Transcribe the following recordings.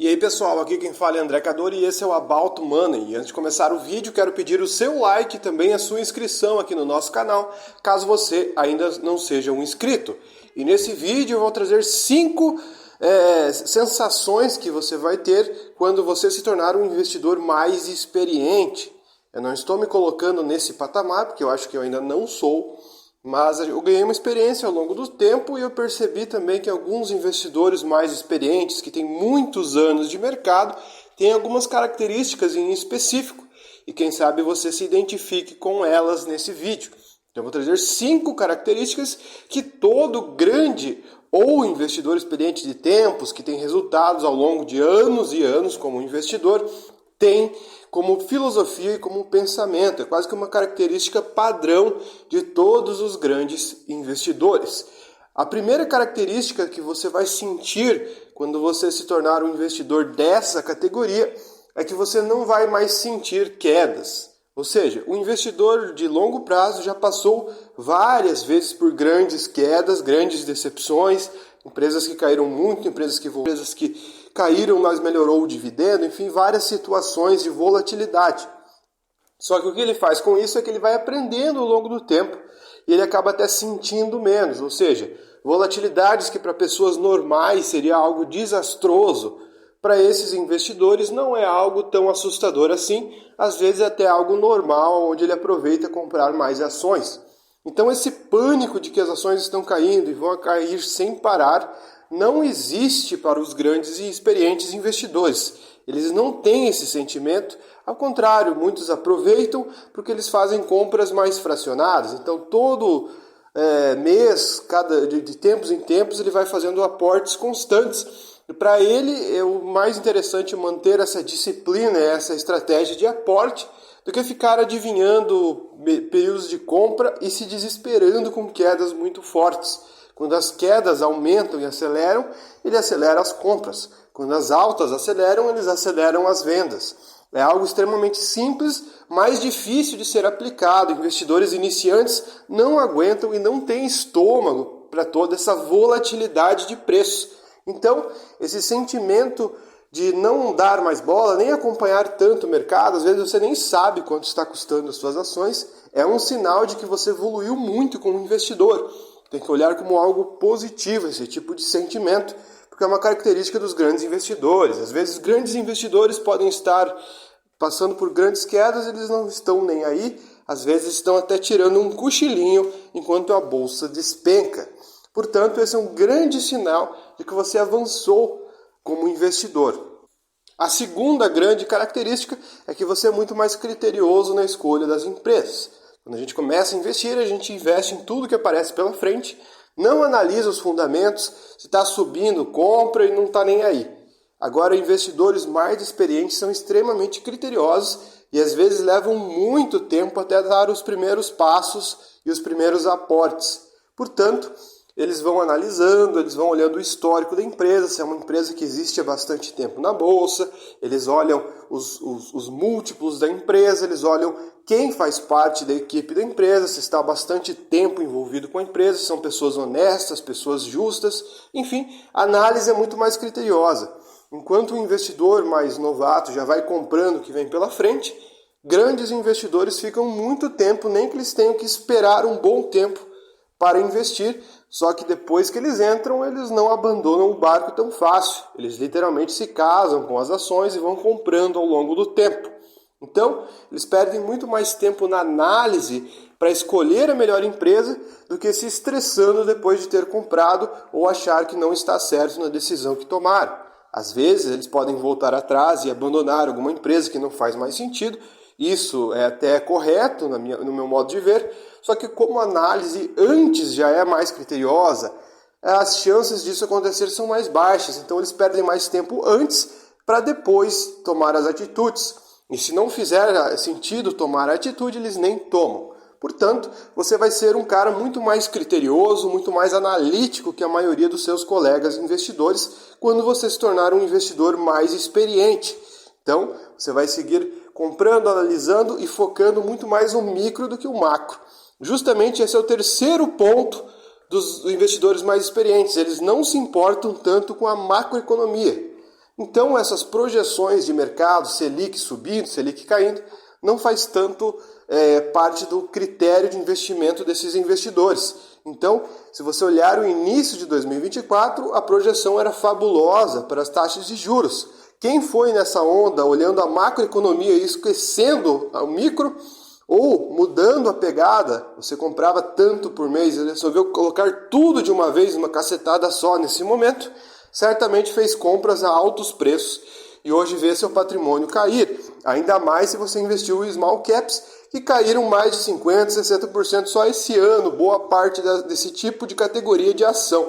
E aí pessoal, aqui quem fala é André Cadori e esse é o About Money. E antes de começar o vídeo, quero pedir o seu like e também a sua inscrição aqui no nosso canal, caso você ainda não seja um inscrito. E nesse vídeo eu vou trazer 5 sensações que você vai ter quando você se tornar um investidor mais experiente. Eu não estou me colocando nesse patamar, porque eu acho que eu ainda não sou, mas eu ganhei uma experiência ao longo do tempo e eu percebi também que alguns investidores mais experientes, que têm muitos anos de mercado, têm algumas características em específico. E quem sabe você se identifique com elas nesse vídeo. Então eu vou trazer 5 características que todo grande ou investidor experiente de tempos, que tem resultados ao longo de anos e anos como investidor, tem como filosofia e como pensamento. É quase que uma característica padrão de todos os grandes investidores. A primeira característica que você vai sentir quando você se tornar um investidor dessa categoria é que você não vai mais sentir quedas. Ou seja, o investidor de longo prazo já passou várias vezes por grandes quedas, grandes decepções, empresas que caíram muito, empresas que caíram, mas melhorou o dividendo, enfim, várias situações de volatilidade. Só que o que ele faz com isso é que ele vai aprendendo ao longo do tempo e ele acaba até sentindo menos, ou seja, volatilidades que para pessoas normais seria algo desastroso, para esses investidores não é algo tão assustador assim, às vezes é até algo normal, onde ele aproveita comprar mais ações. Então esse pânico de que as ações estão caindo e vão cair sem parar não existe para os grandes e experientes investidores. Eles não têm esse sentimento, ao contrário, muitos aproveitam porque eles fazem compras mais fracionadas. Então todo mês, de tempos em tempos, ele vai fazendo aportes constantes. Para ele é o mais interessante manter essa disciplina, essa estratégia de aporte, do que ficar adivinhando períodos de compra e se desesperando com quedas muito fortes. Quando as quedas aumentam e aceleram, ele acelera as compras. Quando as altas aceleram, eles aceleram as vendas. É algo extremamente simples, mas difícil de ser aplicado. Investidores iniciantes não aguentam e não têm estômago para toda essa volatilidade de preços. Então, esse sentimento de não dar mais bola, nem acompanhar tanto o mercado, às vezes você nem sabe quanto está custando as suas ações, é um sinal de que você evoluiu muito como investidor. Tem que olhar como algo positivo esse tipo de sentimento, porque é uma característica dos grandes investidores. Às vezes, grandes investidores podem estar passando por grandes quedas, eles não estão nem aí, às vezes estão até tirando um cochilinho enquanto a bolsa despenca. Portanto, esse é um grande sinal de que você avançou como investidor. A segunda grande característica é que você é muito mais criterioso na escolha das empresas. Quando a gente começa a investir, a gente investe em tudo que aparece pela frente, não analisa os fundamentos, se está subindo, compra e não está nem aí. Agora, investidores mais experientes são extremamente criteriosos e às vezes levam muito tempo até dar os primeiros passos e os primeiros aportes. Portanto, eles vão analisando, eles vão olhando o histórico da empresa, se é uma empresa que existe há bastante tempo na bolsa, eles olham os múltiplos da empresa, eles olham quem faz parte da equipe da empresa, se está há bastante tempo envolvido com a empresa, se são pessoas honestas, pessoas justas, enfim, a análise é muito mais criteriosa. Enquanto o investidor mais novato já vai comprando o que vem pela frente, grandes investidores ficam muito tempo, nem que eles tenham que esperar um bom tempo para investir, só que depois que eles entram, eles não abandonam o barco tão fácil. Eles literalmente se casam com as ações e vão comprando ao longo do tempo. Então, eles perdem muito mais tempo na análise para escolher a melhor empresa do que se estressando depois de ter comprado ou achar que não está certo na decisão que tomaram. Às vezes, eles podem voltar atrás e abandonar alguma empresa que não faz mais sentido. Isso é até correto no meu modo de ver, só que como a análise antes já é mais criteriosa, as chances disso acontecer são mais baixas, então eles perdem mais tempo antes para depois tomar as atitudes. E se não fizer sentido tomar a atitude, eles nem tomam. Portanto, você vai ser um cara muito mais criterioso, muito mais analítico que a maioria dos seus colegas investidores quando você se tornar um investidor mais experiente. Então, você vai seguir comprando, analisando e focando muito mais no micro do que o macro. Justamente esse é o terceiro ponto dos investidores mais experientes. Eles não se importam tanto com a macroeconomia. Então essas projeções de mercado, Selic subindo, Selic caindo, não faz tanto parte do critério de investimento desses investidores. Então, se você olhar o início de 2024, a projeção era fabulosa para as taxas de juros. Quem foi nessa onda, olhando a macroeconomia e esquecendo o micro, ou mudando a pegada, você comprava tanto por mês e resolveu colocar tudo de uma vez, uma cacetada só nesse momento, certamente fez compras a altos preços e hoje vê seu patrimônio cair. Ainda mais se você investiu em small caps, que caíram mais de 50%, 60% só esse ano, boa parte desse tipo de categoria de ação.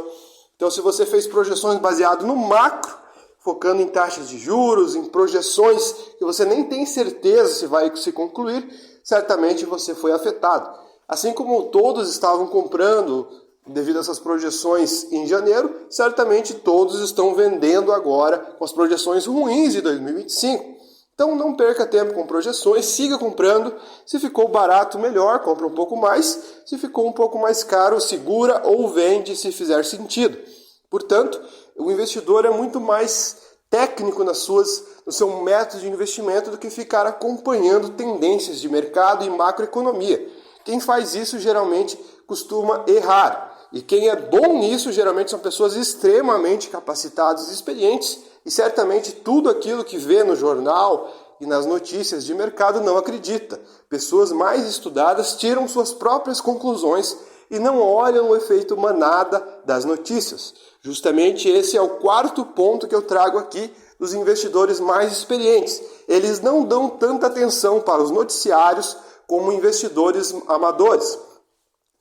Então, se você fez projeções baseadas no macro, focando em taxas de juros, em projeções que você nem tem certeza se vai se concluir, certamente você foi afetado. Assim como todos estavam comprando devido a essas projeções em janeiro, certamente todos estão vendendo agora com as projeções ruins de 2025. Então não perca tempo com projeções, siga comprando. Se ficou barato, melhor, compra um pouco mais. Se ficou um pouco mais caro, segura ou vende se fizer sentido. Portanto, o investidor é muito mais técnico no seu método de investimento do que ficar acompanhando tendências de mercado e macroeconomia. Quem faz isso geralmente costuma errar. E quem é bom nisso geralmente são pessoas extremamente capacitadas e experientes e certamente tudo aquilo que vê no jornal e nas notícias de mercado não acredita. Pessoas mais estudadas tiram suas próprias conclusões e não olham o efeito manada das notícias. Justamente esse é o quarto ponto que eu trago aqui dos investidores mais experientes. Eles não dão tanta atenção para os noticiários como investidores amadores.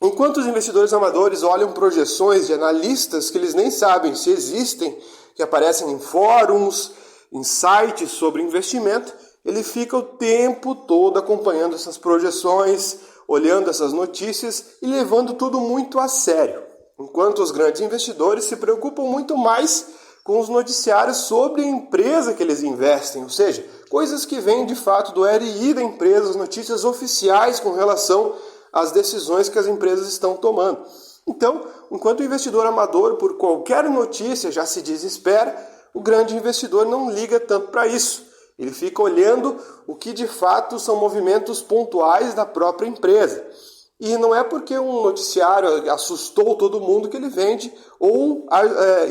Enquanto os investidores amadores olham projeções de analistas que eles nem sabem se existem, que aparecem em fóruns, em sites sobre investimento, ele fica o tempo todo acompanhando essas projeções, olhando essas notícias e levando tudo muito a sério. Enquanto os grandes investidores se preocupam muito mais com os noticiários sobre a empresa que eles investem, ou seja, coisas que vêm de fato do RI da empresa, as notícias oficiais com relação às decisões que as empresas estão tomando. Então, enquanto o investidor amador, por qualquer notícia, já se desespera, o grande investidor não liga tanto para isso. Ele fica olhando o que de fato são movimentos pontuais da própria empresa. E não é porque um noticiário assustou todo mundo que ele vende ou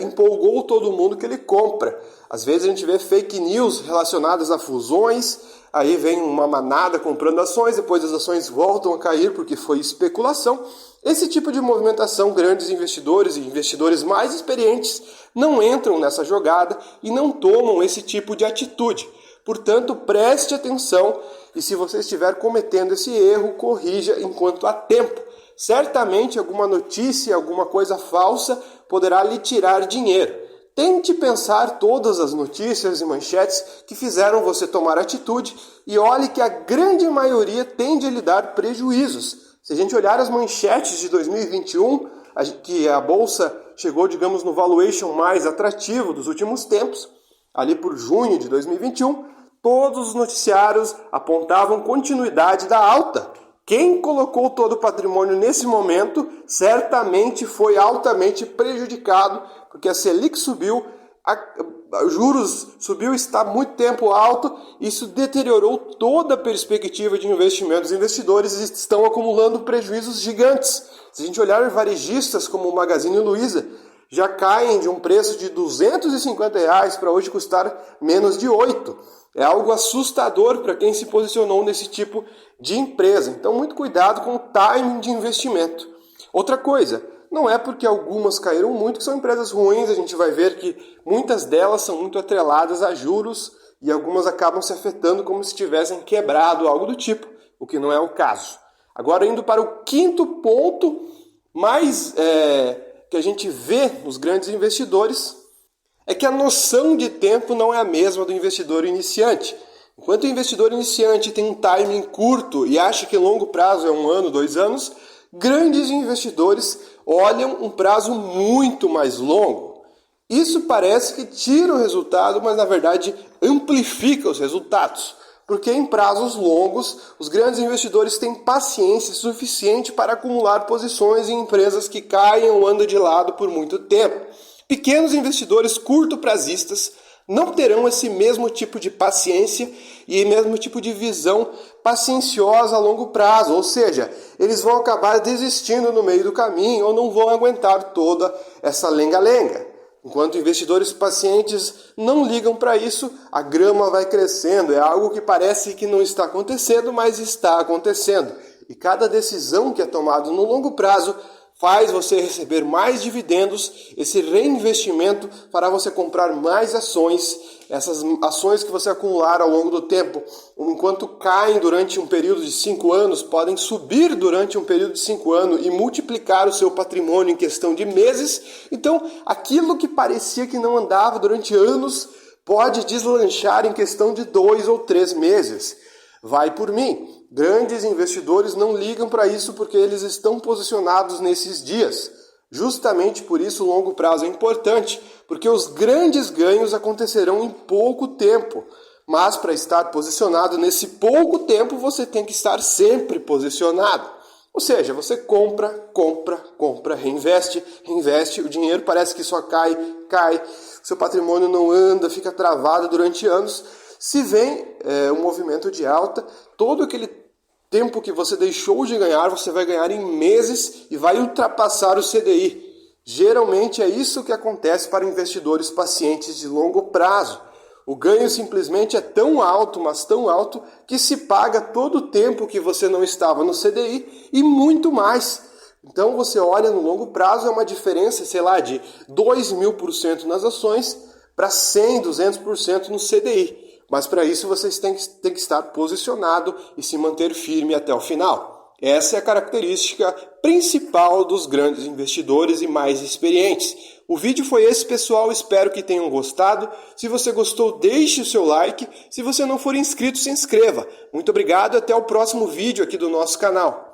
empolgou todo mundo que ele compra. Às vezes a gente vê fake news relacionadas a fusões, aí vem uma manada comprando ações, depois as ações voltam a cair porque foi especulação. Esse tipo de movimentação, grandes investidores e investidores mais experientes não entram nessa jogada e não tomam esse tipo de atitude. Portanto, preste atenção e se você estiver cometendo esse erro, corrija enquanto há tempo. Certamente alguma notícia, alguma coisa falsa poderá lhe tirar dinheiro. Tente pensar todas as notícias e manchetes que fizeram você tomar atitude e olhe que a grande maioria tende a lhe dar prejuízos. Se a gente olhar as manchetes de 2021, que a Bolsa chegou, digamos, no valuation mais atrativo dos últimos tempos, ali por junho de 2021, todos os noticiários apontavam continuidade da alta. Quem colocou todo o patrimônio nesse momento certamente foi altamente prejudicado, porque a Selic subiu, juros subiu, está muito tempo alto, isso deteriorou toda a perspectiva de investimento. Os investidores estão acumulando prejuízos gigantes. Se a gente olhar varejistas como o Magazine Luiza, já caem de um preço de R$250 para hoje custar menos de 8. É algo assustador para quem se posicionou nesse tipo de empresa. Então, muito cuidado com o timing de investimento. Outra coisa, não é porque algumas caíram muito que são empresas ruins. A gente vai ver que muitas delas são muito atreladas a juros e algumas acabam se afetando como se tivessem quebrado, algo do tipo, o que não é o caso. Agora, indo para o quinto ponto, mais que a gente vê nos grandes investidores, é que a noção de tempo não é a mesma do investidor iniciante. Enquanto o investidor iniciante tem um timing curto e acha que longo prazo é 1 ano, 2 anos, grandes investidores olham um prazo muito mais longo. Isso parece que tira o resultado, mas na verdade amplifica os resultados. Porque em prazos longos, os grandes investidores têm paciência suficiente para acumular posições em empresas que caem ou andam de lado por muito tempo. Pequenos investidores curto-prazistas não terão esse mesmo tipo de paciência e mesmo tipo de visão pacienciosa a longo prazo, ou seja, eles vão acabar desistindo no meio do caminho ou não vão aguentar toda essa lenga-lenga. Enquanto investidores pacientes não ligam para isso, a grama vai crescendo, é algo que parece que não está acontecendo, mas está acontecendo. E cada decisão que é tomada no longo prazo faz você receber mais dividendos, esse reinvestimento fará você comprar mais ações, essas ações que você acumular ao longo do tempo, enquanto caem durante um período de 5 anos, podem subir durante um período de 5 anos e multiplicar o seu patrimônio em questão de meses. Então, aquilo que parecia que não andava durante anos, pode deslanchar em questão de 2 ou 3 meses. Vai por mim. Grandes investidores não ligam para isso porque eles estão posicionados nesses dias. Justamente por isso o longo prazo é importante, porque os grandes ganhos acontecerão em pouco tempo. Mas para estar posicionado nesse pouco tempo, você tem que estar sempre posicionado. Ou seja, você compra, reinveste, o dinheiro parece que só cai, seu patrimônio não anda, fica travado durante anos. Se vem um movimento de alta, todo aquele tempo que você deixou de ganhar, você vai ganhar em meses e vai ultrapassar o CDI. Geralmente é isso que acontece para investidores pacientes de longo prazo. O ganho simplesmente é tão alto, mas tão alto, que se paga todo o tempo que você não estava no CDI e muito mais. Então você olha no longo prazo, é uma diferença, sei lá, de 2.000% nas ações para 100%, 200% no CDI. Mas para isso vocês têm que estar posicionado e se manter firme até o final. Essa é a característica principal dos grandes investidores e mais experientes. O vídeo foi esse, pessoal. Espero que tenham gostado. Se você gostou, deixe o seu like. Se você não for inscrito, se inscreva. Muito obrigado e até o próximo vídeo aqui do nosso canal.